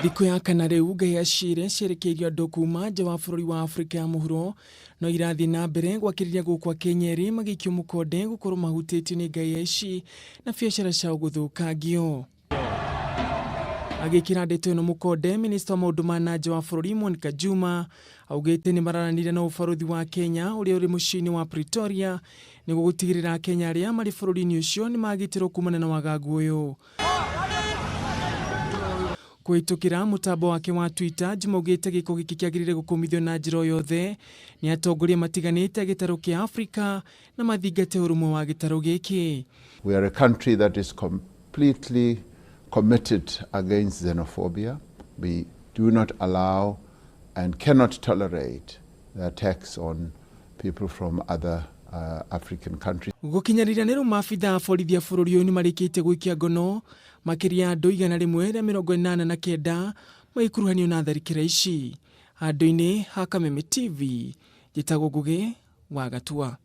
Thikũ ya kana rĩu ngai acire cierekeirio andũ kuma nja wa bũrũri wa Afrika ya mũhuro no irathiĩ na mbere gwakĩrĩria gũkũ Kenya erĩ magĩikio mũkonde gũkorwo mahutĩtio nĩ ngai ici na biacara ciao gũthũkangio. Agĩkĩra ndeto ĩno mũkonde, minista wa maũndũ ma nanja wa bũrũri Monica Juma augĩte nĩ mararanĩire na ũbarũthi wa Kenya ũrĩa ũrĩ mũciĩ-inĩ wa Pretoria nĩguo gũtigĩrĩra Kenya arĩa marĩ bũrũri-inĩ ũcio nĩ magitĩrwo kumana na wagagu ũyũ. Kũhĩtũkĩra mũtambo wake wa Twitter, Juma augĩte gĩko gĩkĩ kĩagĩrĩire gũkũmithio na njĩra yothe nĩ atongoria matiganĩte gĩtarũ kĩa Afrika na mathingate ũrũmwe wa gĩtarũ gĩkĩ. We are a country that is completely committed against xenophobia. We do not allow and cannot tolerate the attacks on people from other African countries. Gũkinyĩrĩra nĩ rĩu maabitha a borithi a bũrũri ũyũ nĩ marĩkĩte gũikia ngono makĩria andũ 189 magĩkuruhanio na tharĩkĩra ici. Handũ-inĩ ha Kameme TV, njĩtagwo Ngũgĩ wa Gatua.